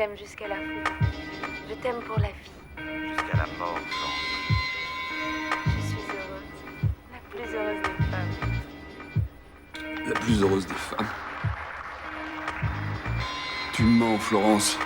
t'aime jusqu'à la folie. Je t'aime pour la vie. Jusqu'à la mort, Florence. Je suis heureuse. La plus heureuse des femmes. La plus heureuse des femmes. Tu mens, Florence.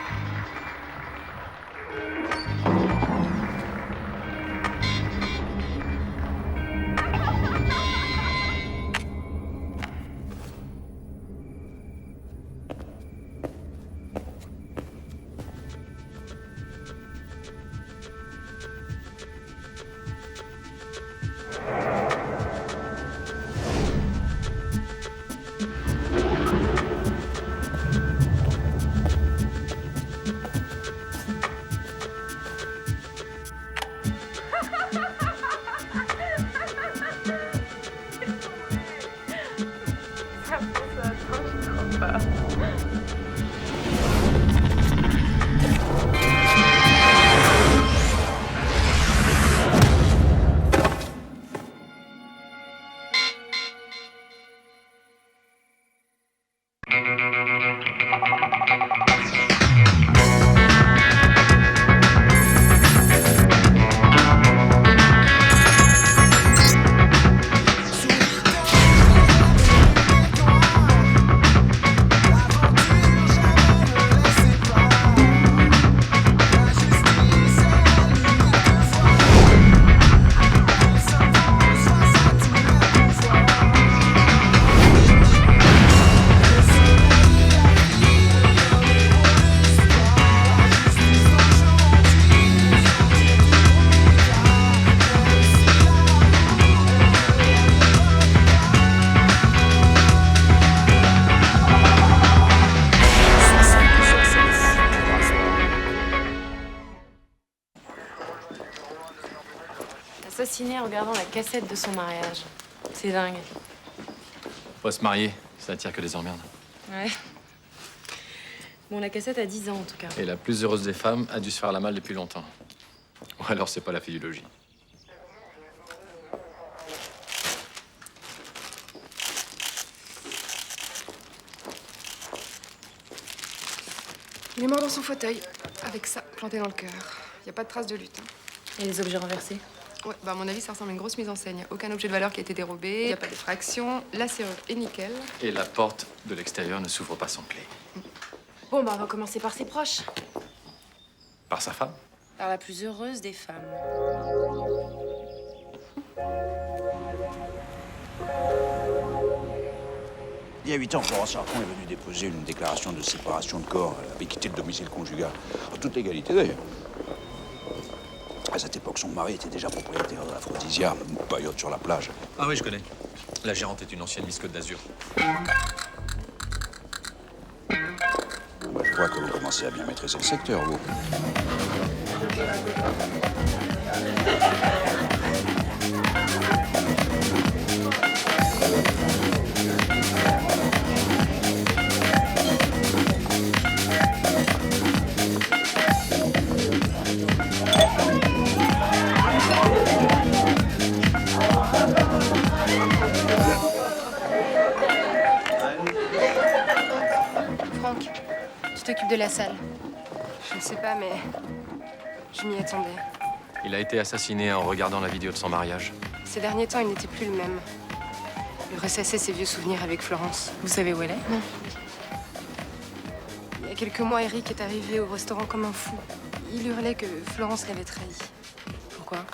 Assassiné en regardant la cassette de son mariage. C'est dingue. Faut se marier, ça attire que les emmerdes. Ouais. Bon, la cassette a 10 ans en tout cas. Et la plus heureuse des femmes a dû se faire la malle depuis longtemps. Ou alors c'est pas la fille du logis. Il est mort dans son fauteuil, avec ça planté dans le cœur. Y a pas de trace de lutte. Et les objets renversés? Ouais, bah à mon avis, ça ressemble à une grosse mise en scène. Y a aucun objet de valeur qui a été dérobé, y a pas d'effraction, la serrure est nickel. Et la porte de l'extérieur ne s'ouvre pas sans clé. Bon, bah on va commencer par ses proches. Par sa femme? Par la plus heureuse des femmes. Il y a 8 ans, Florence Harpon est venue déposer une déclaration de séparation de corps. Elle avait quitté le domicile conjugal. En toute légalité, d'ailleurs. À cette époque, son mari était déjà propriétaire de l'Aphrodisia, une paillote sur la plage. Ah oui, je connais. La gérante est une ancienne Miss Côte d'Azur. Bah, je vois que vous commencez à bien maîtriser le secteur, vous. Franck, tu t'occupes de la salle. Je ne sais pas, mais je m'y attendais. Il a été assassiné en regardant la vidéo de son mariage. Ces derniers temps, il n'était plus le même. Il ressassait ses vieux souvenirs avec Florence. Vous savez où elle est? Non. Il y a quelques mois, Eric est arrivé au restaurant comme un fou. Il hurlait que Florence l'avait trahi. Pourquoi?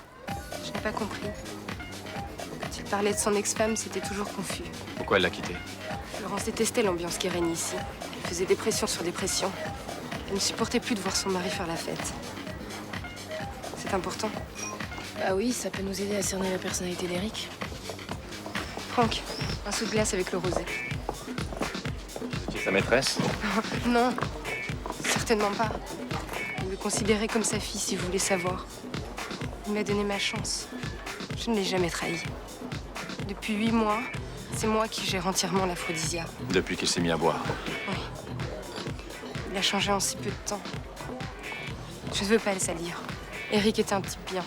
Je n'ai pas compris. Quand il parlait de son ex-femme, c'était toujours confus. Pourquoi elle l'a quitté? Florence détestait l'ambiance qui règne ici. Elle faisait dépression sur dépression. Elle ne supportait plus de voir son mari faire la fête. C'est important. Bah oui, ça peut nous aider à cerner la personnalité d'Eric. Franck, un seau de glace avec le rosé. C'est sa maîtresse? Non, certainement pas. Il me considérait comme sa fille, si vous voulez savoir. Il m'a donné ma chance. Je ne l'ai jamais trahi. Depuis 8 mois, c'est moi qui gère entièrement l'Aphrodisia. Depuis qu'il s'est mis à boire. Oui. Il a changé en si peu de temps. Je ne veux pas le salir. Eric était un type bien.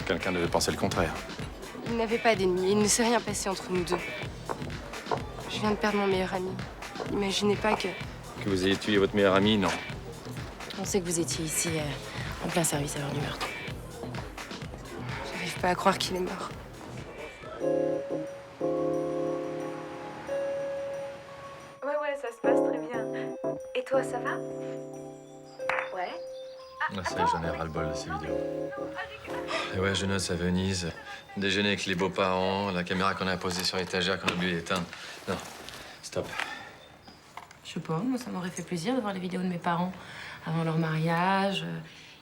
Quelqu'un devait penser le contraire. Il n'avait pas d'ennemis. Il ne s'est rien passé entre nous deux. Je viens de perdre mon meilleur ami. Imaginez pas que... Que vous ayez tué votre meilleur ami, non. pensais que vous étiez ici, en plein service à l'heure du meurtre. J'arrive pas à croire qu'il est mort. Ouais, ça se passe très bien. Et toi, ça va? Ouais. Ah, ça y est, j'en ai ras-le-bol de ces vidéos. Et ouais, je note à Venise, déjeuner avec les beaux-parents, la caméra qu'on a posée sur l'étagère qu'on a oublié d'éteindre. Non, stop. Je sais pas, moi, ça m'aurait fait plaisir de voir les vidéos de mes parents avant leur mariage,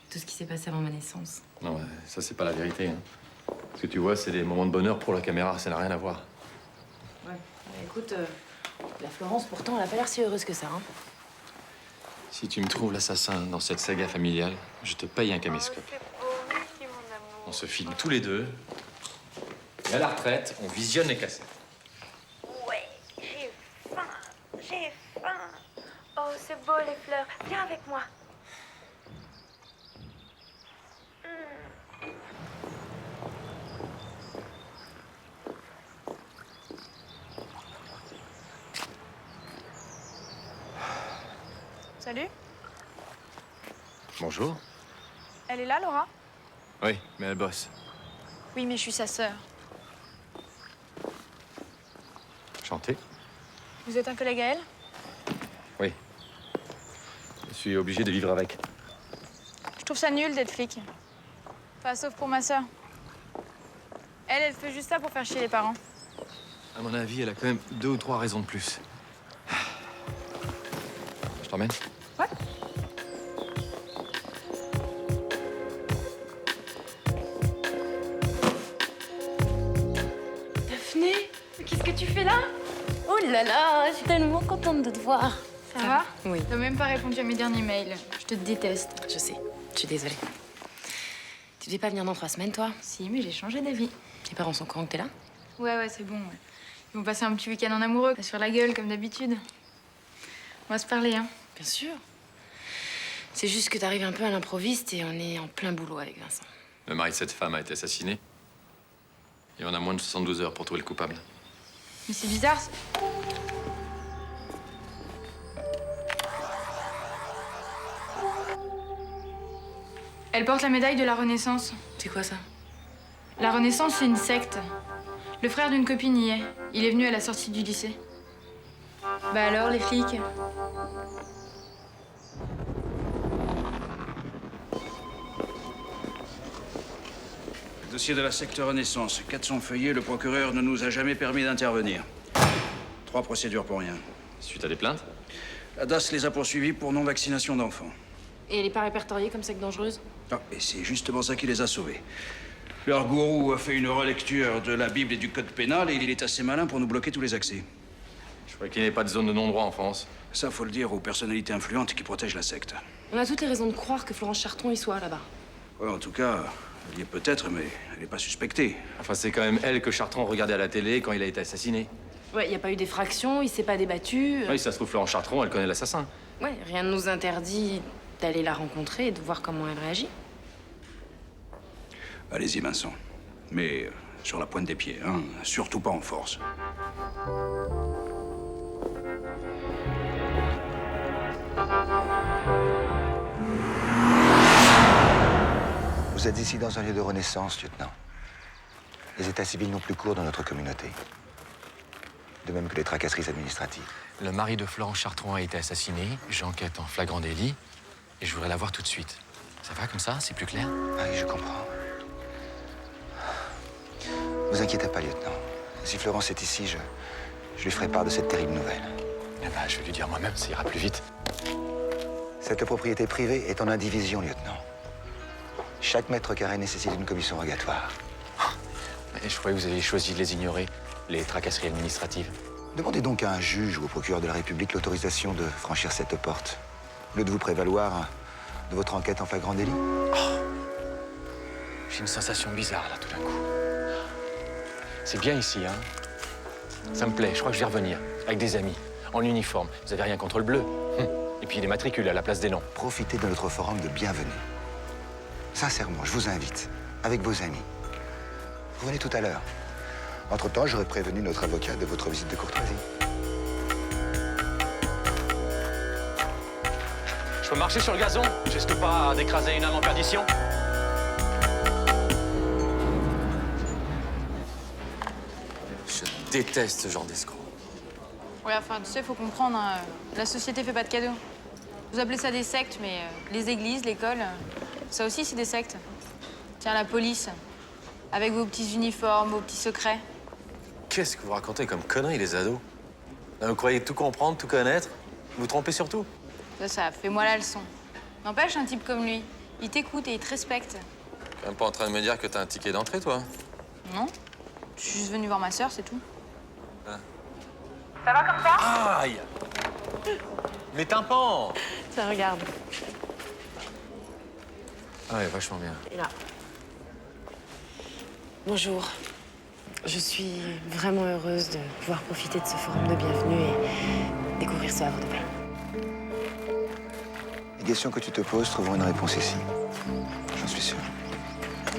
tout ce qui s'est passé avant ma naissance. Non, ouais, ça, c'est pas la vérité. Hein. Ce que tu vois, c'est des moments de bonheur pour la caméra, ça n'a rien à voir. Ouais. Écoute, la Florence, pourtant, elle a pas l'air si heureuse que ça, hein. Si tu me trouves l'assassin dans cette saga familiale, je te paye un caméscope. C'est beau, merci mon amour. On se filme tous les deux. Et à la retraite, on visionne les cassettes. Ouais, j'ai faim. Oh, c'est beau les fleurs. Viens avec moi. Salut. Bonjour. Elle est là, Laura? Oui, mais elle bosse. Oui, mais je suis sa sœur. Enchanté. Vous êtes un collègue à elle? Oui. Je suis obligé de vivre avec. Je trouve ça nul d'être flic. Enfin, sauf pour ma sœur. Elle fait juste ça pour faire chier les parents. À mon avis, elle a quand même 2 ou 3 raisons de plus. Je t'emmène? Ouais. Daphné, qu'est-ce que tu fais là? Oh là là, je suis tellement contente de te voir. Ça va? Oui. T'as même pas répondu à mes derniers mails. Je te déteste. Je sais, je suis désolée. Tu devais pas venir dans 3 semaines, toi? Si, mais j'ai changé d'avis. Tes parents sont au courant que t'es là? Ouais, c'est bon. Ouais. Ils vont passer un petit week-end en amoureux, sur la gueule, comme d'habitude. On va se parler, hein. Bien sûr. C'est juste que t'arrives un peu à l'improviste et on est en plein boulot avec Vincent. Le mari de cette femme a été assassiné. Et on a moins de 72 heures pour trouver le coupable. Mais c'est bizarre. Elle porte la médaille de la Renaissance. C'est quoi ça? La Renaissance, c'est une secte. Le frère d'une copine y est. Il est venu à la sortie du lycée. Bah alors, les flics? Dossier de la secte Renaissance. 400 feuillets, le procureur ne nous a jamais permis d'intervenir. 3 procédures pour rien. Suite à des plaintes? La DAS les a poursuivis pour non-vaccination d'enfants. Et elle est pas répertoriée comme secte dangereuse? Ah, et c'est justement ça qui les a sauvés. Leur gourou a fait une relecture de la Bible et du code pénal et il est assez malin pour nous bloquer tous les accès. Je crois qu'il n'y avait pas de zone de non-droit en France. Ça, faut le dire aux personnalités influentes qui protègent la secte. On a toutes les raisons de croire que Florence Chartron y soit là-bas. Ouais, en tout cas, elle y est peut-être, mais elle n'est pas suspectée. Enfin, c'est quand même elle que Chartrand regardait à la télé quand il a été assassiné. Ouais, y a pas eu d'effraction, il s'est pas débattu. Oui, ça se trouve, Florence Chartrand, elle connaît l'assassin. Ouais, rien ne nous interdit d'aller la rencontrer et de voir comment elle réagit. Allez-y, Vincent. Mais sur la pointe des pieds, hein. Surtout pas en force. Vous êtes ici dans un lieu de renaissance, lieutenant. Les états civils n'ont plus cours dans notre communauté. De même que les tracasseries administratives. Le mari de Florence Chartrand a été assassiné. J'enquête en flagrant délit. Et je voudrais la voir tout de suite. Ça va comme ça? C'est plus clair? Ah oui, je comprends. Vous inquiétez pas, lieutenant. Si Florence est ici, je lui ferai part de cette terrible nouvelle. Eh ben, je vais lui dire moi-même, ça ira plus vite. Cette propriété privée est en indivision, lieutenant. Chaque mètre carré nécessite une commission rogatoire. Et je croyais que vous aviez choisi de les ignorer, les tracasseries administratives. Demandez donc à un juge ou au procureur de la République l'autorisation de franchir cette porte. Au lieu de vous prévaloir de votre enquête en flagrant délit. J'ai une sensation bizarre, là, tout d'un coup. C'est bien ici, hein? Ça me plaît, je crois que je vais revenir. Avec des amis, en uniforme. Vous avez rien contre le bleu? Et puis les matricules à la place des noms. Profitez de notre forum de bienvenue. Sincèrement, je vous invite, avec vos amis. Vous venez tout à l'heure. Entre-temps, j'aurais prévenu notre avocat de votre visite de courtoisie. Je peux marcher sur le gazon? Je risque pas d'écraser une âme en perdition? Je déteste ce genre d'escroc. Ouais, enfin, tu sais, faut comprendre, hein, la société fait pas de cadeaux. Vous appelez ça des sectes, mais les églises, l'école, ça aussi, c'est des sectes. Tiens, la police, avec vos petits uniformes, vos petits secrets. Qu'est-ce que vous racontez comme conneries, les ados? Vous croyez tout comprendre, tout connaître? Vous vous trompez surtout? Ça, fais-moi la leçon. N'empêche, un type comme lui, il t'écoute et il te respecte. T'es même pas en train de me dire que t'as un ticket d'entrée, toi? Non? Je suis juste venue voir ma sœur, c'est tout. Ça va comme ça? Aïe! Mes tympans! Ça regarde. Ah ouais, vachement bien. Et là. Bonjour. Je suis vraiment heureuse de pouvoir profiter de ce forum de bienvenue et découvrir ce havre de paix. Les questions que tu te poses trouveront une réponse ici. J'en suis sûr.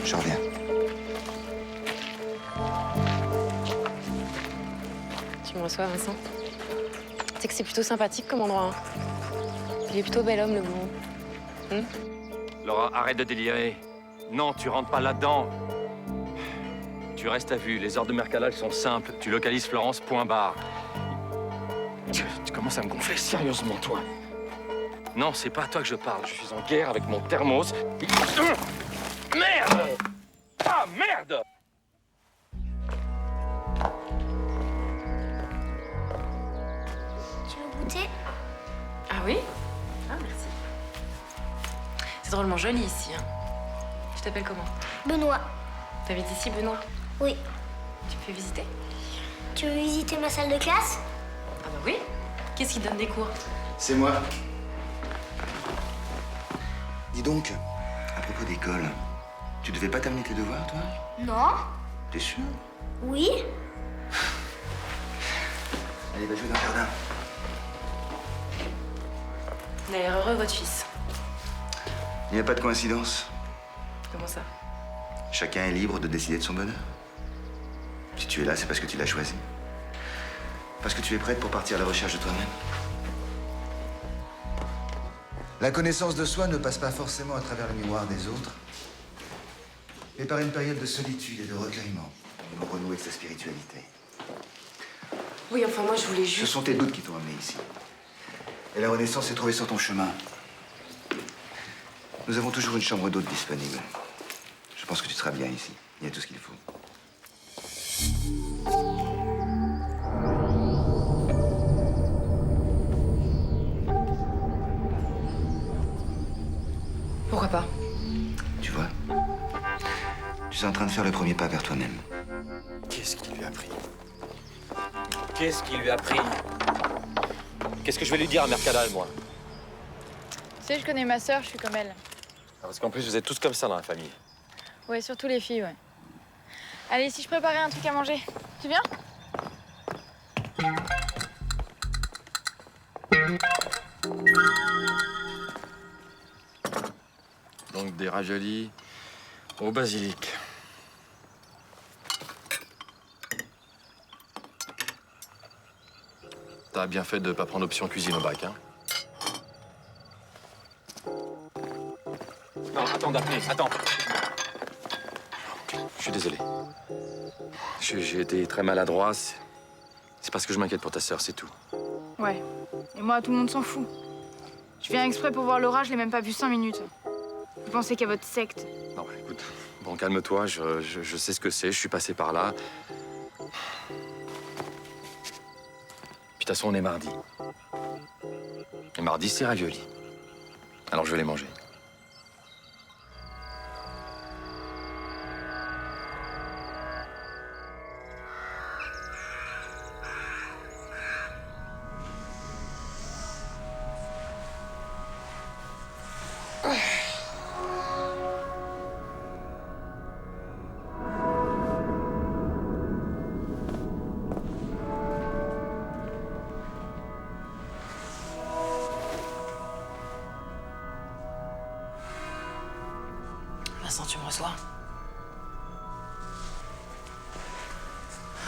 Je reviens. Tu me reçois, Vincent? C'est que c'est plutôt sympathique comme endroit. Hein. Il est plutôt bel homme, le bourreau. Laura, arrête de délirer. Non, tu rentres pas là-dedans. Tu restes à vue. Les ordres de Mercalal sont simples. Tu localises Florence, point barre. Tu commences à me gonfler sérieusement, toi. Non, c'est pas à toi que je parle. Je suis en guerre avec mon thermos. Merde! Ah, merde! Tu veux goûter? Ah oui? Ah, merci. C'est drôlement joli ici. Hein. Tu t'appelles comment? Benoît. T'habites ici, Benoît? Oui. Tu me fais visiter? Tu veux visiter ma salle de classe? Ah bah oui. Qu'est-ce qui donne des cours? C'est moi. Dis donc, à propos d'école, tu devais pas terminer tes devoirs, toi? Non. T'es sûr? Oui. Allez, va jouer dans le jardin. Il a l'air heureux, votre fils. Il n'y a pas de coïncidence. Comment ça? Chacun est libre de décider de son bonheur. Si tu es là, c'est parce que tu l'as choisi. Parce que tu es prête pour partir à la recherche de toi-même. La connaissance de soi ne passe pas forcément à travers le miroir des autres, mais par une période de solitude et de recueillement pour renouer avec sa spiritualité. Oui, enfin, moi, je voulais Ce juste... sont tes doutes qui t'ont amené ici. Et la Renaissance s'est trouvée sur ton chemin. Nous avons toujours une chambre d'hôte disponible. Je pense que tu seras bien ici. Il y a tout ce qu'il faut. Pourquoi pas? Tu vois, tu es en train de faire le premier pas vers toi-même. Qu'est-ce qui lui a pris? Qu'est-ce qui lui a pris? Qu'est-ce que je vais lui dire à Mercadal, moi? Tu sais, je connais ma sœur, je suis comme elle. Ah, parce qu'en plus, vous êtes tous comme ça dans la famille. Ouais, surtout les filles, ouais. Allez, si je préparais un truc à manger, tu viens? Donc des raviolis au basilic. T'as bien fait de pas prendre option cuisine au bac, hein? Non, attends, Daphné, attends. Je suis désolé. J'ai été très maladroit. C'est parce que je m'inquiète pour ta sœur, c'est tout. Ouais. Et moi, tout le monde s'en fout. Je viens exprès pour voir Laura, je l'ai même pas vue 5 minutes. Vous pensez qu'à votre secte? Non, écoute, bon, calme-toi, je sais ce que c'est, je suis passé par là. Puis de toute façon, on est mardi. Et mardi, c'est ravioli. Alors je vais les manger. Vincent, tu me reçois?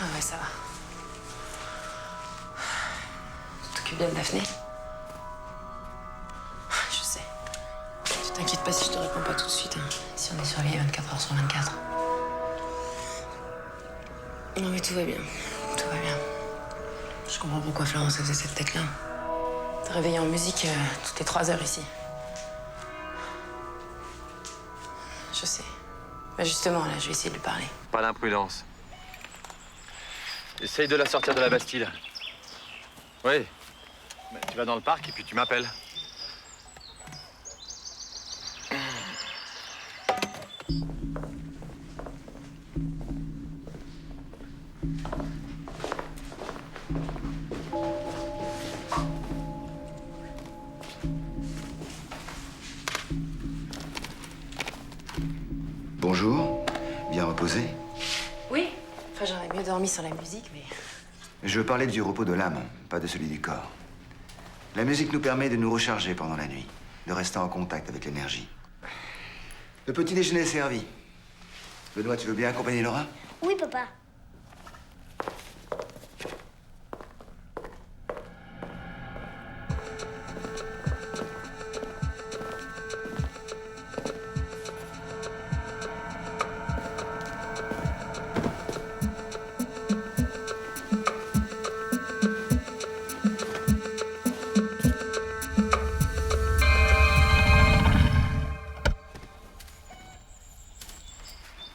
Ah ouais, ça va. Tu t'occupes bien de Daphné? Je sais. T'inquiète pas si je te réponds pas tout de suite. Hein. Si on est surveillé 24 heures sur 24. Non mais tout va bien. Tout va bien. Je comprends pourquoi Florence faisait cette tête-là. T'es réveillée en musique toutes les 3 heures ici. Je sais. Bah justement, là, je vais essayer de lui parler. Pas d'imprudence. Essaye de la sortir de la Bastille. Oui. Bah, tu vas dans le parc et puis tu m'appelles. Bonjour, bien reposé. Oui. Enfin, j'aurais mieux dormi sans la musique, mais... Je parlais du repos de l'âme, pas de celui du corps. La musique nous permet de nous recharger pendant la nuit, de rester en contact avec l'énergie. Le petit déjeuner est servi. Benoît, tu veux bien accompagner Laura? Oui, papa.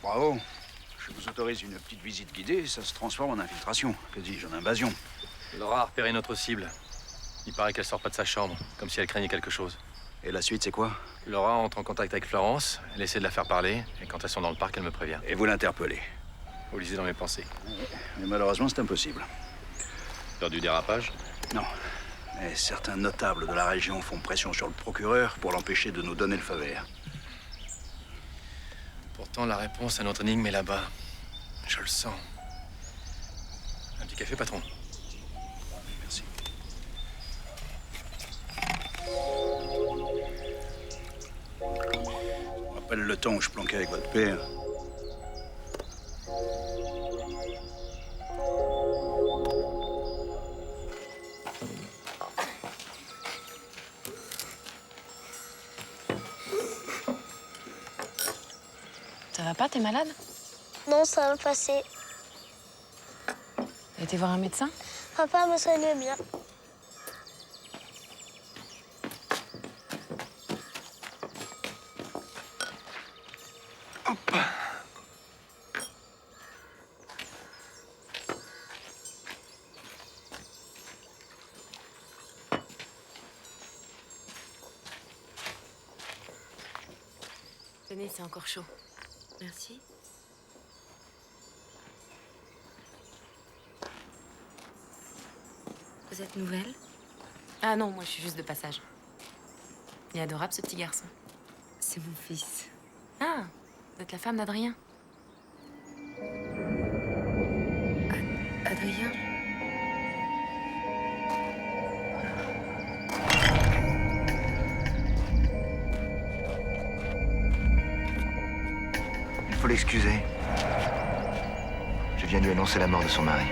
Bravo. Je vous autorise une petite visite guidée, ça se transforme en infiltration. Que dis-je, en invasion. Laura a repéré notre cible. Il paraît qu'elle sort pas de sa chambre, comme si elle craignait quelque chose. Et la suite, c'est quoi? Laura entre en contact avec Florence, elle essaie de la faire parler, et quand elles sont dans le parc, elle me prévient. Et vous l'interpellez? Vous lisez dans mes pensées. Mais malheureusement, c'est impossible. Peur du dérapage? Non. Mais certains notables de la région font pression sur le procureur pour l'empêcher de nous donner le feu vert. Pourtant, la réponse à notre énigme est là-bas. Je le sens. Un petit café, patron? Merci. Je me rappelle le temps où je planquais avec votre père. Ça va pas, t'es malade? Non, ça va passer. T'as été voir un médecin? Papa me soigne bien. Tenez, c'est encore chaud. Merci. Vous êtes nouvelle? Ah non, moi je suis juste de passage. Il est adorable ce petit garçon. C'est mon fils. Ah, vous êtes la femme d'Adrien? Adrien? Il faut l'excuser. Je viens de lui annoncer la mort de son mari.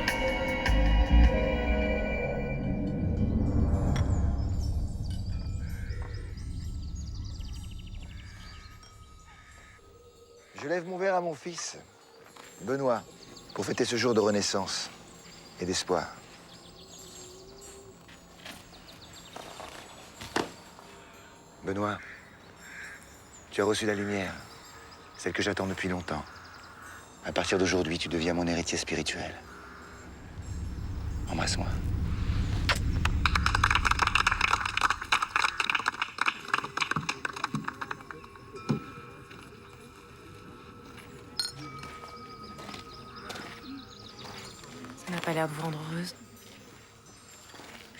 Je lève mon verre à mon fils, Benoît, pour fêter ce jour de renaissance et d'espoir. Benoît, tu as reçu la lumière, celle que j'attends depuis longtemps. À partir d'aujourd'hui, tu deviens mon héritier spirituel. Embrasse-moi. Ça n'a pas l'air de vous rendre heureuse.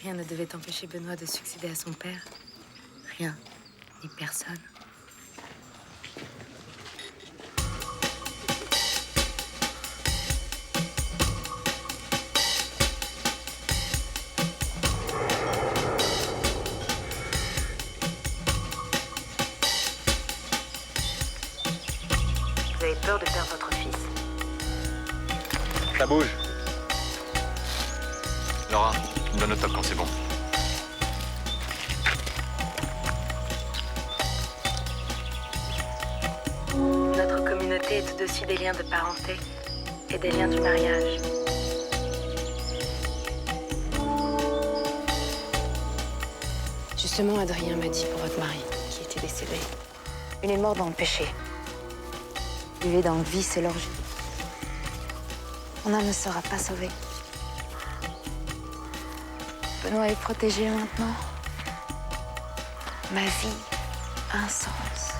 Rien ne devait empêcher Benoît de succéder à son père. Rien, ni personne. Vous avez peur de perdre votre fils. Ça bouge. Laura, donne le top quand c'est bon. communauté est au-dessus des liens de parenté et des liens du mariage. Justement, Adrien m'a dit pour votre mari, qui était décédé. Il est mort dans le péché. Vivez dans le vice et l'orgie. Mon âme ne sera pas sauvée. Benoît est protégé maintenant. Ma vie a un sens.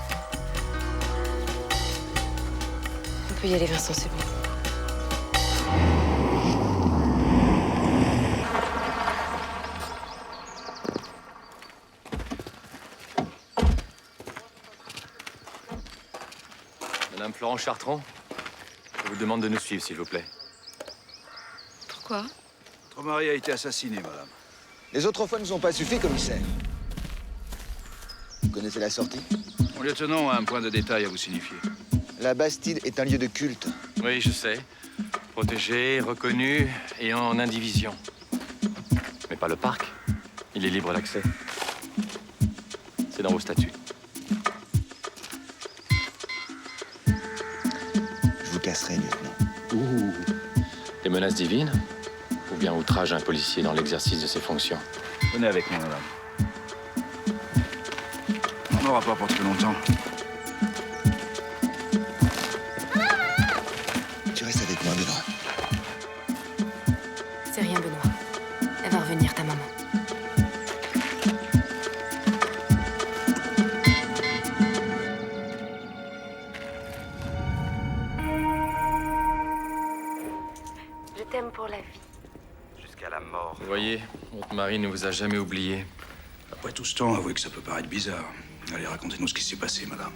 On peut y aller, Vincent, c'est bon. Madame Florence Chartrand, je vous demande de nous suivre, s'il vous plaît. Pourquoi? Votre mari a été assassiné, madame. Les autres fois ne nous ont pas suffi, commissaire. Vous connaissez la sortie? Mon lieutenant a un point de détail à vous signifier. La Bastide est un lieu de culte. Oui, je sais. Protégé, reconnu et en indivision. Mais pas le parc. Il est libre d'accès. C'est dans vos statuts. Je vous casserai, lieutenant. Ouh. Des menaces divines? Ou bien outrage à un policier dans l'exercice de ses fonctions? Venez avec moi, madame. On n'aura pas pour très longtemps. Tu restes avec moi, Benoît. C'est rien, Benoît. Elle va revenir, ta maman. Je t'aime pour la vie. Jusqu'à la mort. Vous voyez, votre mari ne vous a jamais oublié. Après tout ce temps, avouez que ça peut paraître bizarre. Allez, racontez-nous ce qui s'est passé, madame.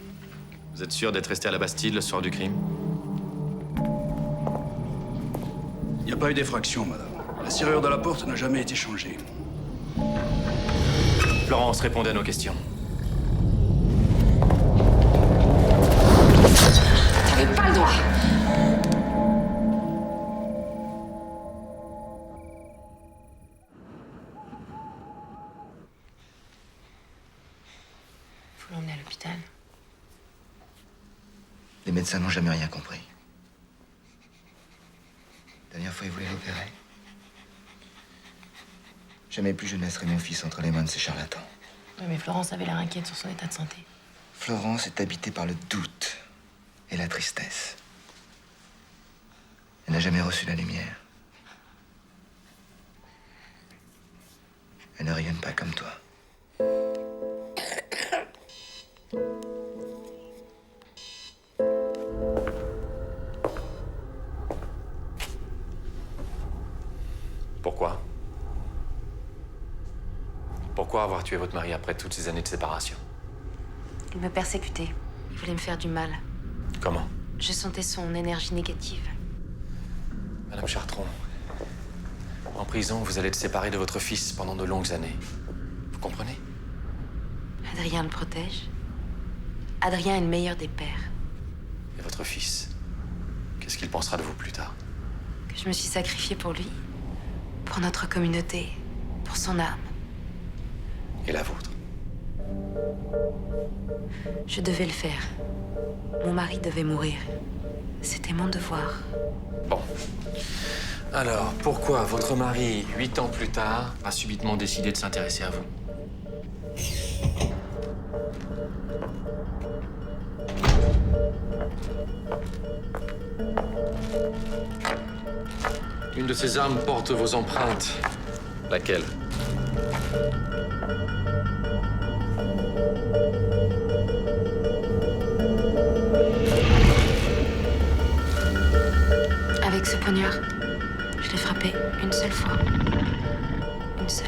Vous êtes sûr d'être resté à la Bastide le soir du crime? Il n'y a pas eu d'effraction, madame. La serrure de la porte n'a jamais été changée. Florence, répondez à nos questions. T'avais pas le droit! Faut l'emmener à l'hôpital. Les médecins n'ont jamais rien compris. La dernière fois, ils voulaient l'opérer. Jamais plus je ne laisserai mon fils entre les mains de ces charlatans. Oui, mais Florence avait l'air inquiète sur son état de santé. Florence est habitée par le doute et la tristesse. Elle n'a jamais reçu la lumière. Elle ne rayonne pas comme toi. Pourquoi? Pourquoi avoir tué votre mari après toutes ces années de séparation? Il me persécutait. Il voulait me faire du mal. Comment? Je sentais son énergie négative. Madame Chartrand, en prison, vous allez être séparée de votre fils pendant de longues années. Vous comprenez? Adrien le protège. Adrien est le meilleur des pères. Et votre fils, qu'est-ce qu'il pensera de vous plus tard? Que je me suis sacrifiée pour lui. Pour notre communauté. Pour son âme. Et la vôtre? Je devais le faire. Mon mari devait mourir. C'était mon devoir. Bon. Alors, pourquoi votre mari, 8 ans plus tard, a subitement décidé de s'intéresser à vous? Une de ces armes porte vos empreintes. Laquelle? Avec ce poignard, je l'ai frappé une seule fois. Une seule.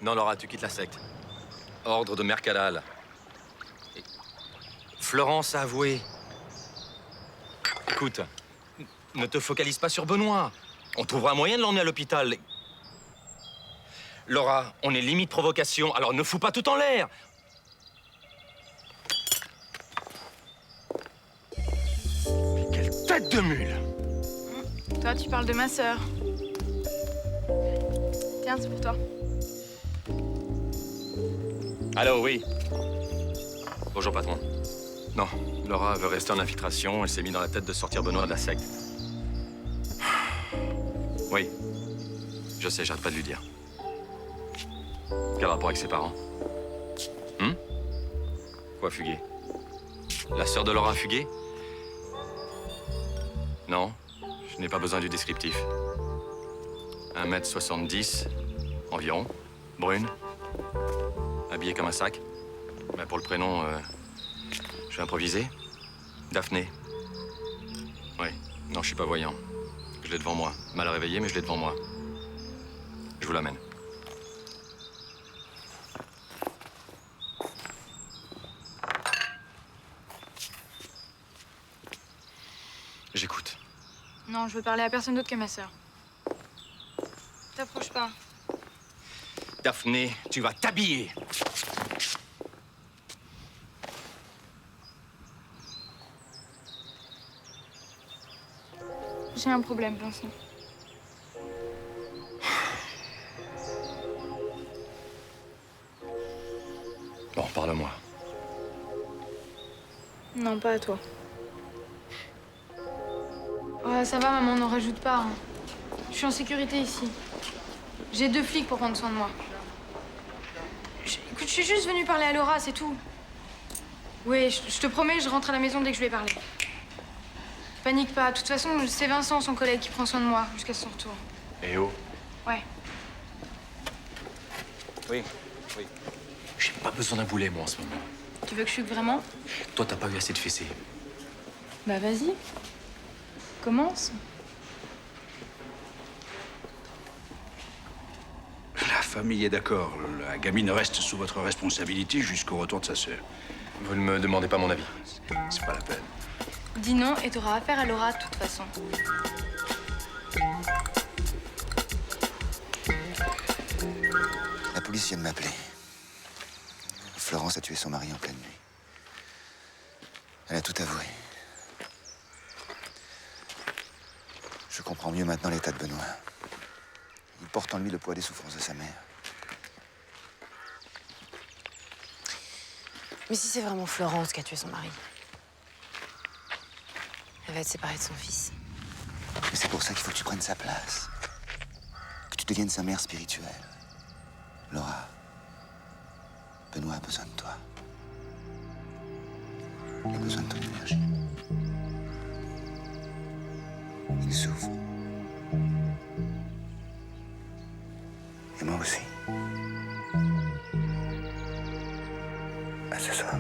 Non, Laura, tu quittes la secte. Ordre de Mercadal. Florence a avoué. Écoute, ne te focalise pas sur Benoît. On trouvera un moyen de l'emmener à l'hôpital. Laura, on est limite provocation, alors ne fous pas tout en l'air. Quelle tête de mule! Toi, tu parles de ma sœur. Tiens, c'est pour toi. Allô, oui. Bonjour, patron. Non, Laura veut rester en infiltration. Elle s'est mis dans la tête de sortir Benoît de la secte. Oui. Je sais, j'arrête pas de lui dire. Quel rapport avec ses parents? Quoi, fugué? La sœur de Laura a fugué? Non, je n'ai pas besoin du descriptif. 1m70 environ, brune, habillée comme un sac. Mais pour le prénom, je vais improviser. Daphné. Oui, non, je suis pas voyant. Je l'ai devant moi. Mal réveillé, mais je l'ai devant moi. Je vous l'amène. J'écoute. Non, je veux parler à personne d'autre que ma sœur. T'approches pas. Daphné, tu vas t'habiller. J'ai un problème, Vincent. Bon, parle-moi. Non, pas à toi. Ouais, ça va, maman, n'en rajoute pas. Hein. Je suis en sécurité ici. J'ai 2 flics pour prendre soin de moi. Écoute, je suis juste venue parler à Laura, c'est tout. Oui, je te promets, je rentre à la maison dès que je lui ai parlé. Panique pas. De toute façon, c'est Vincent, son collègue, qui prend soin de moi jusqu'à son retour. Eh oh. Ouais. Oui, oui. J'ai pas besoin d'un boulet, moi, en ce moment. Tu veux que je fugue vraiment? Toi, t'as pas eu assez de fessées. Bah, vas-y. Commence. La famille est d'accord. La gamine reste sous votre responsabilité jusqu'au retour de sa sœur. Vous ne me demandez pas mon avis. C'est pas la peine. Dis non et t'auras affaire à Laura de toute façon. La police vient de m'appeler. Florence a tué son mari en pleine nuit. Elle a tout avoué. Je comprends mieux maintenant l'état de Benoît. Il porte en lui le poids des souffrances de sa mère. Mais si c'est vraiment Florence qui a tué son mari, elle va être séparée de son fils. Et c'est pour ça qu'il faut que tu prennes sa place. Que tu deviennes sa mère spirituelle. Laura, Benoît a besoin de toi. Il a besoin de ton énergie. Il souffre. Et moi aussi. À ce soir.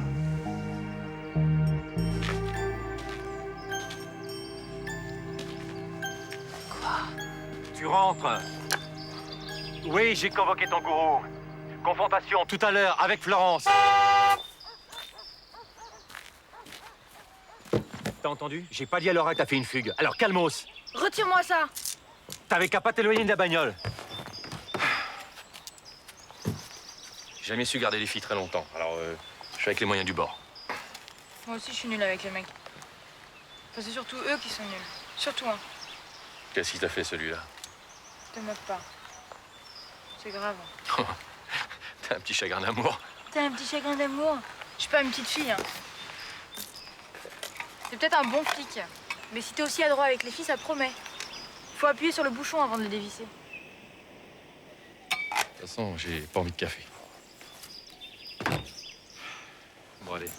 Tu rentres. Oui, j'ai convoqué ton gourou. Confrontation tout à l'heure avec Florence. T'as entendu? J'ai pas dit à Laura que t'as fait une fugue. Alors calmos. Retire-moi ça! T'avais qu'à pas t'éloigner de la bagnole. J'ai jamais su garder les filles très longtemps. Alors, je suis avec les moyens du bord. Moi aussi, je suis nulle avec les mecs. Enfin, c'est surtout eux qui sont nuls. Surtout un. Qu'est-ce qu'il t'a fait, celui-là? Te moque pas. C'est grave. T'as un petit chagrin d'amour. T'as un petit chagrin d'amour? Je suis pas une petite fille, hein. C'est peut-être un bon flic. Mais si t'es aussi adroit avec les filles, ça promet. Faut appuyer sur le bouchon avant de le dévisser. De toute façon, j'ai pas envie de café. Bon, allez.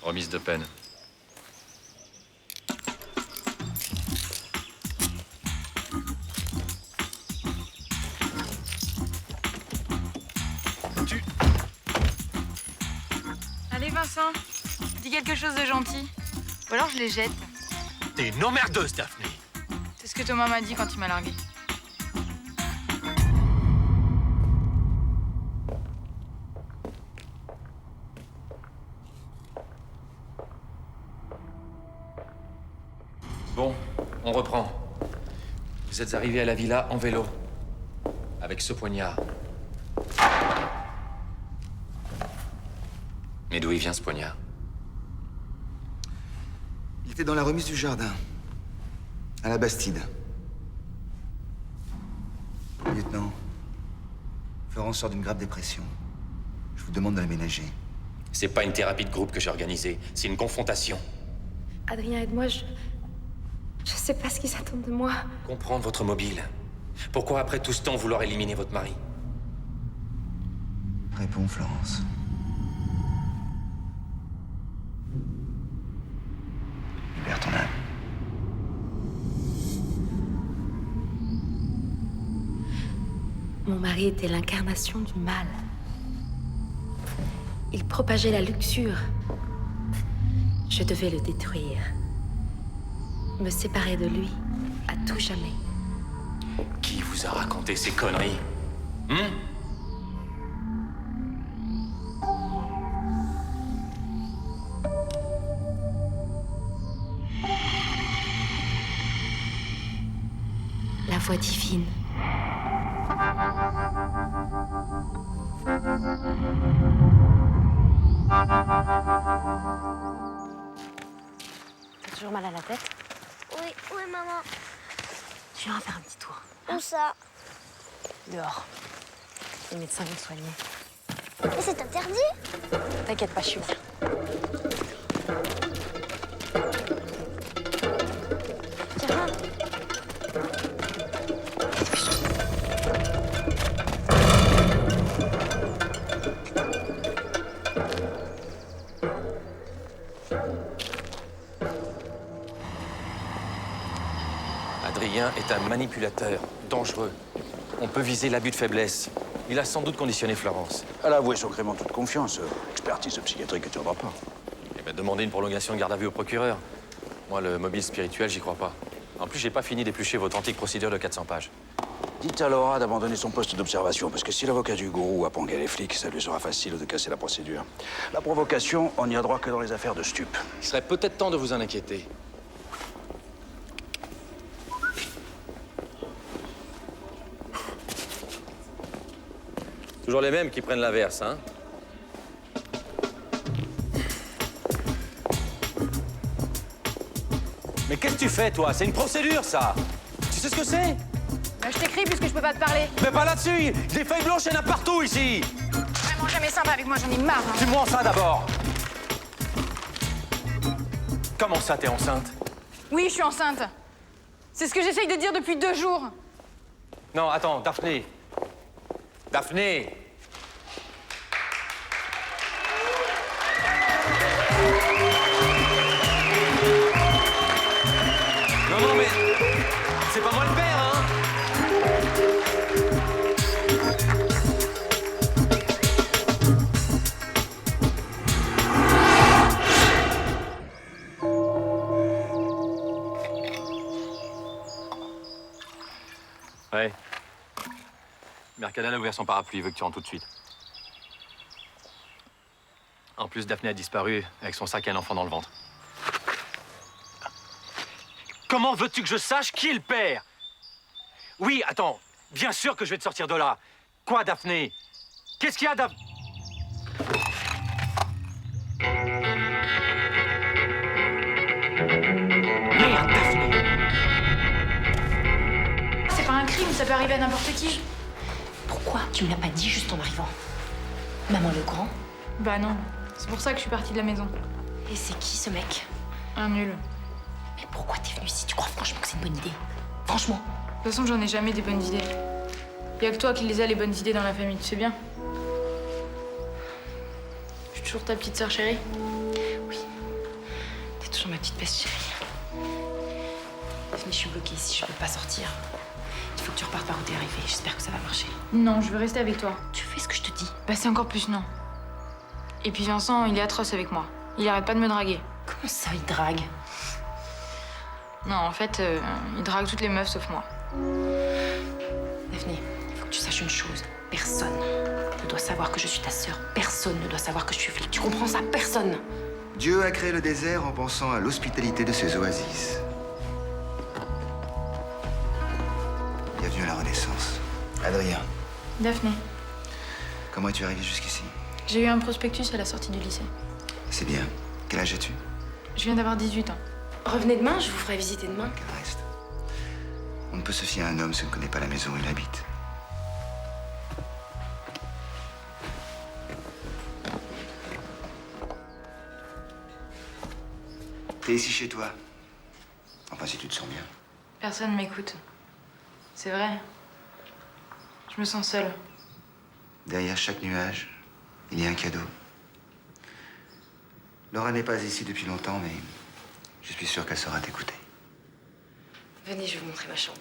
Remise de peine. Allez, Vincent, dis quelque chose de gentil. Ou alors je les jette. T'es une emmerdeuse, Daphné. C'est ce que Thomas m'a dit quand il m'a largué. Bon, on reprend. Vous êtes arrivé à la villa en vélo. Avec ce poignard. Mais d'où il vient, ce poignard? Il était dans la remise du jardin. À la Bastide. Lieutenant, Florence sort d'une grave dépression. Je vous demande de l'aménager. C'est pas une thérapie de groupe que j'ai organisée, c'est une confrontation. Adrien, aide-moi, je sais pas ce qu'ils attendent de moi. Comprendre votre mobile. Pourquoi après tout ce temps vouloir éliminer votre mari? Réponds, Florence. Libère ton âme. Mon mari était l'incarnation du mal. Il propageait la luxure. Je devais le détruire. Me séparer de lui à tout jamais. Qui vous a raconté ces conneries? La voix divine. T'as toujours mal à la tête? Oui, oui, maman. Tu viens faire un petit tour. Où ça? Dehors. Les médecins vont te soigner. Mais c'est interdit. T'inquiète pas, je suis là. Tiens. Adrien est un manipulateur, dangereux. On peut viser l'abus de faiblesse. Il a sans doute conditionné Florence. Elle a avoué son crime en toute confiance. Expertise psychiatrique que tu n'auras pas. Il m'a demandé une prolongation de garde à vue au procureur. Moi, le mobile spirituel, j'y crois pas. En plus, j'ai pas fini d'éplucher votre antique procédure de 400 pages. Dites à Laura d'abandonner son poste d'observation, parce que si l'avocat du gourou a pangué les flics, ça lui sera facile de casser la procédure. La provocation, on n'y a droit que dans les affaires de stupes. Il serait peut-être temps de vous en inquiéter. Toujours les mêmes qui prennent l'inverse, hein? Mais qu'est-ce que tu fais, toi? C'est une procédure, ça! Tu sais ce que c'est? Bah, je t'écris puisque je peux pas te parler. Mais pas là-dessus! Des feuilles blanches, il y en a partout, ici! Vraiment jamais sympa avec moi, j'en ai marre. Hein. Tu me rends ça, d'abord! Comment ça, t'es enceinte? Oui, je suis enceinte. C'est ce que j'essaye de dire depuis 2 jours. Non, attends, Daphné. Daphné! Non, mais c'est pas moi le père, hein? Ouais. Mercadal a ouvert son parapluie, il veut que tu rentres tout de suite. En plus, Daphné a disparu avec son sac et un enfant dans le ventre. Comment veux-tu que je sache qui est le père? Oui, attends, bien sûr que je vais te sortir de là. Quoi, Daphné? Qu'est-ce qu'il y a, Daphné? Merde, Daphné! C'est pas un crime, ça peut arriver à n'importe qui. Pourquoi tu me l'as pas dit juste en arrivant? Maman Legrand? Bah non, c'est pour ça que je suis partie de la maison. Et c'est qui ce mec? Un nul. Mais pourquoi t'es venu ici? Tu crois franchement que c'est une bonne idée? Franchement? De toute façon, j'en ai jamais des bonnes idées. Y a que toi qui les as, les bonnes idées dans la famille, tu sais bien. Je suis toujours ta petite sœur chérie. Oui. T'es toujours ma petite peste chérie. Daphné, je suis bloquée ici, je peux pas sortir. Il faut que tu repartes par où t'es arrivée. J'espère que ça va marcher. Non, je veux rester avec toi. Tu fais ce que je te dis. Bah c'est encore plus non. Et puis Vincent, il est atroce avec moi. Il arrête pas de me draguer. Comment ça, il drague? Non, en fait, il drague toutes les meufs sauf moi. Daphné, il faut que tu saches une chose. Personne ne doit savoir que je suis ta sœur. Personne ne doit savoir que je suis flic. Tu comprends ça? Personne. Dieu a créé le désert en pensant à l'hospitalité de ses oasis. Bienvenue à la Renaissance. Adrien, Daphné, comment es-tu arrivé jusqu'ici? j'ai eu un prospectus à la sortie du lycée. C'est bien. Quel âge as-tu? Je viens d'avoir 18 ans. Revenez demain, je vous ferai visiter demain. Quel reste? On ne peut se fier à un homme si on ne connaît pas la maison où il habite. T'es ici chez toi. Enfin, si tu te sens bien. Personne m'écoute. C'est vrai. Je me sens seule. Derrière chaque nuage, il y a un cadeau. Laura n'est pas ici depuis longtemps, mais je suis sûr qu'elle saura t'écouter. Venez, je vais vous montrer ma chambre.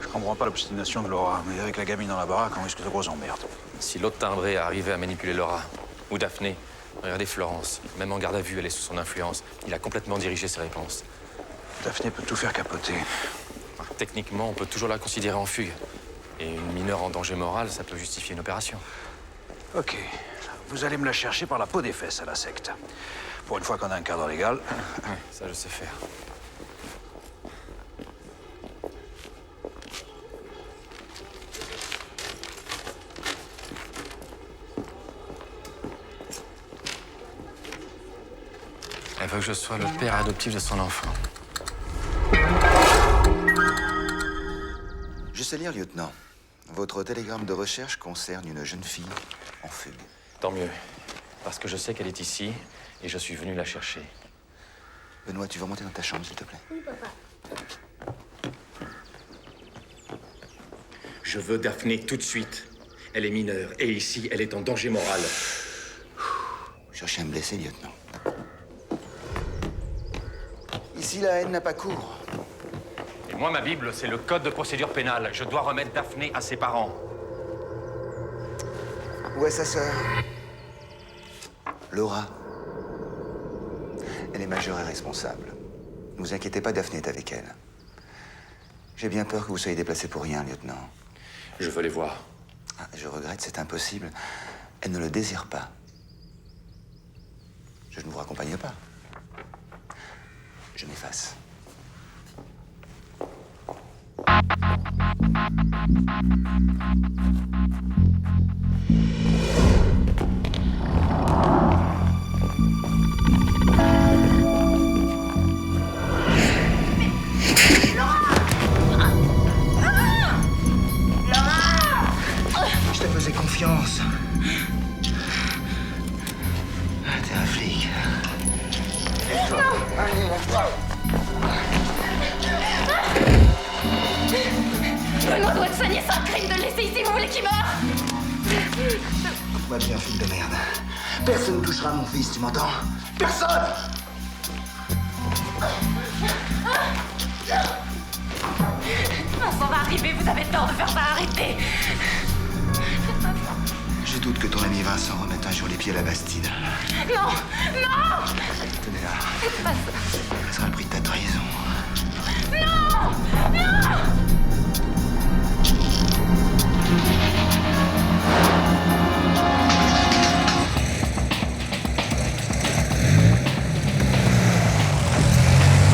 Je comprends pas l'obstination de Laura, mais avec la gamine dans la baraque, on risque de grosses emmerdes. Si l'autre timbré arrivait à manipuler Laura, ou Daphné, regardez Florence. Même en garde à vue, elle est sous son influence. Il a complètement dirigé ses réponses. Daphné peut tout faire capoter. Techniquement, on peut toujours la considérer en fugue. Et une mineure en danger moral, ça peut justifier une opération. Ok. Vous allez me la chercher par la peau des fesses à la secte. Pour une fois qu'on a un cadre légal. Ouais, ça je sais faire. Elle veut que je sois le père adoptif de son enfant. Je sais lire, lieutenant. Votre télégramme de recherche concerne une jeune fille en fugue. Tant mieux. Parce que je sais qu'elle est ici et je suis venu la chercher. Benoît, tu vas monter dans ta chambre, s'il te plaît. Oui, papa. Je veux Daphné tout de suite. Elle est mineure et ici, elle est en danger moral. Cherchez à me blesser, lieutenant. Ici, la haine n'a pas cours. Et moi, ma Bible, c'est le code de procédure pénale. Je dois remettre Daphné à ses parents. Où est sa sœur? Laura. Elle est majeure et responsable. Ne vous inquiétez pas, Daphné est avec elle. J'ai bien peur que vous soyez déplacé pour rien, lieutenant. Je veux les voir. Ah, je regrette, c'est impossible. Elle ne le désire pas. Je ne vous raccompagne pas. Je m'efface. Je te faisais confiance. T'es un flic. Benoît doit te soigner, c'est un crime de le laisser ici, vous voulez qu'il meure? Moi, je suis un flic de merde. Personne ne touchera mon fils, tu m'entends? Personne! Vincent va arriver, vous avez tort de faire ça, arrêtez! Je doute que ton ami Vincent remette un jour les pieds à la Bastide. Non! Non! Tenez-la. Faites pas ça. Ce sera le prix de ta trahison. Non! Non! Je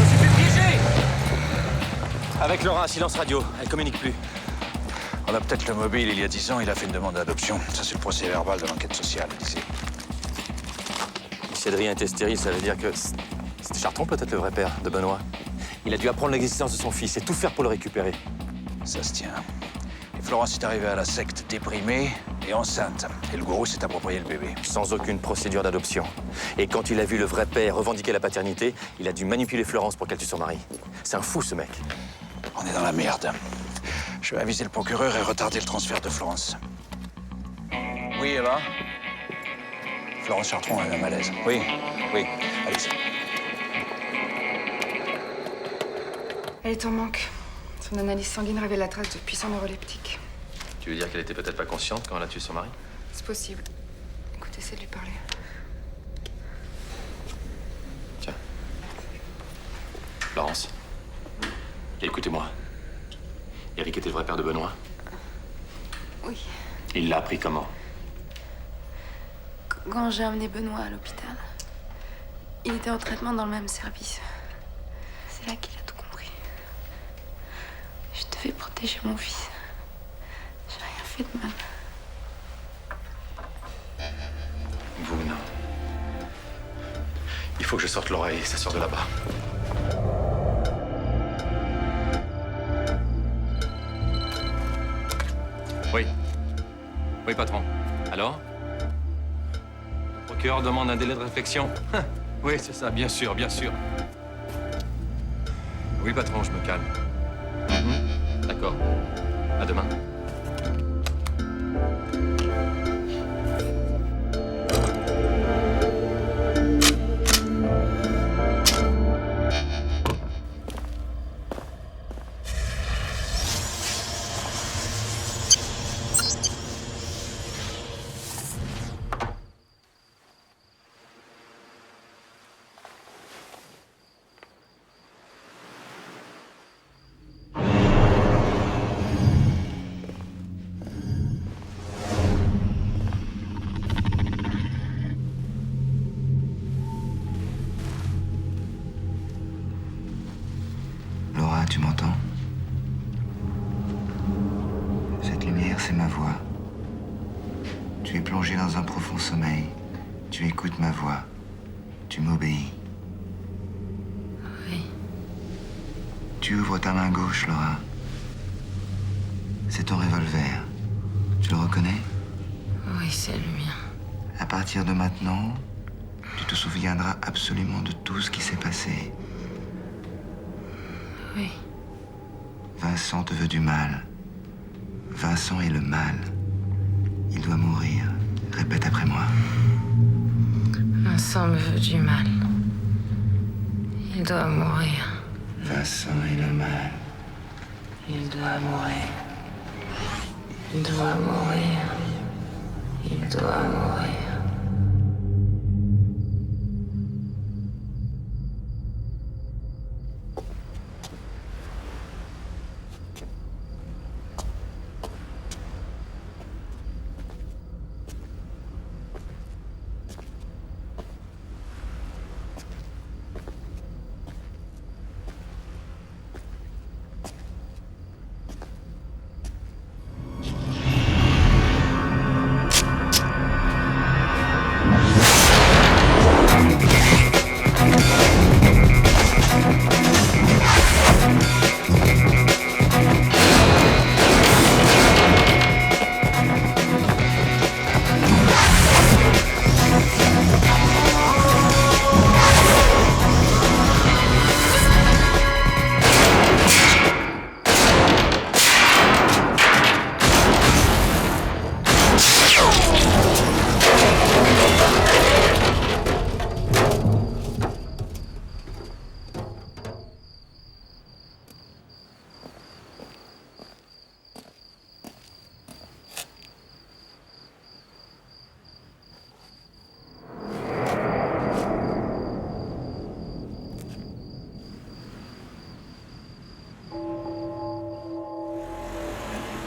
me suis fait piéger! Avec Laura, un silence radio. Elle communique plus. On a peut-être le mobile. Il y a 10 ans, il a fait une demande d'adoption. Ça, c'est le procès verbal de l'enquête sociale, d'ici. Si Adrien était stérile, ça veut dire que c'était Chartron, peut-être le vrai père de Benoît. Il a dû apprendre l'existence de son fils et tout faire pour le récupérer. Ça se tient. Et Florence est arrivée à la secte déprimée et enceinte. Et le gourou s'est approprié le bébé. Sans aucune procédure d'adoption. Et quand il a vu le vrai père revendiquer la paternité, il a dû manipuler Florence pour qu'elle tue son mari. C'est un fou, ce mec. On est dans la merde. Je vais aviser le procureur et retarder le transfert de Florence. Oui, Eva? Florence Chartron a eu un malaise. Oui, oui. Allez-y. Elle est en manque. Son analyse sanguine révèle la trace de puissants neuroleptiques. Tu veux dire qu'elle était peut-être pas consciente quand elle a tué son mari? C'est possible. Écoutez, essayez de lui parler. Tiens. Florence. Écoutez-moi. Eric était le vrai père de Benoît? Oui. Il l'a appris comment? Quand j'ai amené Benoît à l'hôpital, Il était en traitement dans le même service. C'est là qu'il a tout compris. Je devais protéger mon fils. J'ai rien fait de mal. Vous, non. Il faut que je sorte Laura et sa sœur de là-bas. Oui. Oui, patron. Alors? Le procureur demande un délai de réflexion. Oui, c'est ça, bien sûr, bien sûr. Oui, patron, je me calme. D'accord. À demain. Laura, tu m'entends? Cette lumière, c'est ma voix. Tu es plongée dans un profond sommeil. Tu écoutes ma voix. Tu m'obéis. Oui. Tu ouvres ta main gauche, Laura. C'est ton revolver. Tu le reconnais? Oui, c'est le mien. À partir de maintenant, tu te souviendras absolument de tout ce qui s'est passé. Oui. Vincent te veut du mal. Vincent est le mal. Il doit mourir. Répète après moi. Vincent me veut du mal. Il doit mourir. Vincent est le mal. Il doit mourir. Il doit mourir. Il doit mourir.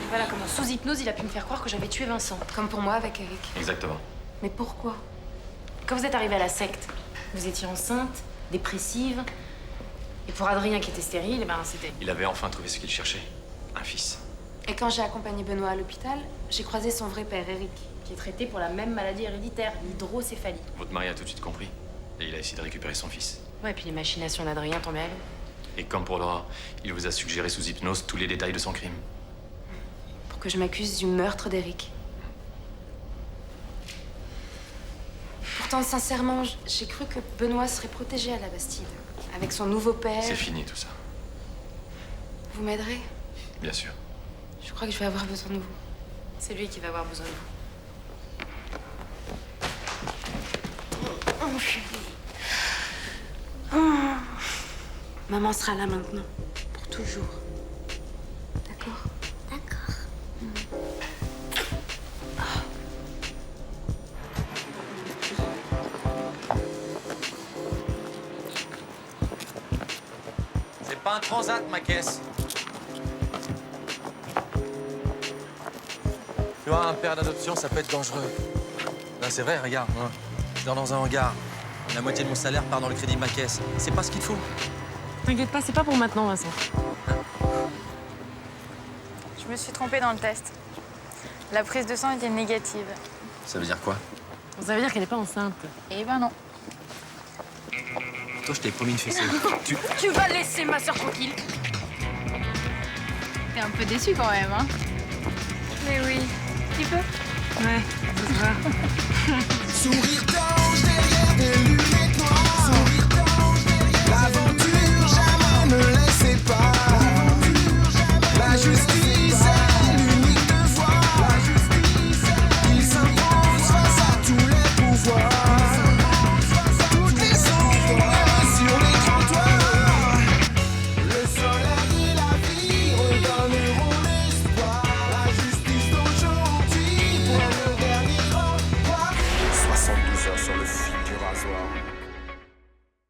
Voilà comment, sous hypnose, il a pu me faire croire que j'avais tué Vincent. Comme pour moi avec Eric. Exactement. Mais pourquoi? Quand vous êtes arrivé à la secte, vous étiez enceinte, dépressive. Et pour Adrien qui était stérile, eh ben c'était... Il avait enfin trouvé ce qu'il cherchait. Un fils. Et quand j'ai accompagné Benoît à l'hôpital, j'ai croisé son vrai père, Eric. qui est traité pour la même maladie héréditaire, l'hydrocéphalie. Votre mari a tout de suite compris. Et il a essayé de récupérer son fils. Ouais, puis les machinations d'Adrien tombaient à l'eau. Et comme pour Laura, il vous a suggéré sous hypnose tous les détails de son crime. Pour que je m'accuse du meurtre d'Eric. Pourtant, sincèrement, j'ai cru que Benoît serait protégé à la Bastide. Avec son nouveau père. C'est fini tout ça. Vous m'aiderez? Bien sûr. Je crois que je vais avoir besoin de vous. C'est lui qui va avoir besoin de vous. Oh, chérie. Oh. Maman sera là maintenant. Pour toujours. D'accord? D'accord. C'est pas un transat, ma caisse. Tu vois, un père d'adoption, ça peut être dangereux. Là, c'est vrai, regarde. Hein. Je dors dans un hangar. La moitié de mon salaire part dans le crédit de ma caisse. C'est pas ce qu'il te faut. T'inquiète pas, c'est pas pour maintenant, Vincent. Je me suis trompée dans le test. La prise de sang était négative. Ça veut dire quoi? Ça veut dire qu'elle est pas enceinte. Eh ben non. Toi, je t'ai promis une fessée. Tu vas laisser ma soeur tranquille. T'es un peu déçu quand même, hein? Mais oui. Tu peux? Ouais, ça se voit. Sourire d'ange derrière des lunettes noires. Sourire d'ange derrière l'aventure, jamais ne laissez pas. La justice est l'unique devoir. La justice, il s'impose face à tous les pouvoirs. Toutes les ombres sur les trottoirs. Le soleil et la vie redonneront l'espoir. La justice d'aujourd'hui pour le dernier repas. 72 heures sur le fil du rasoir.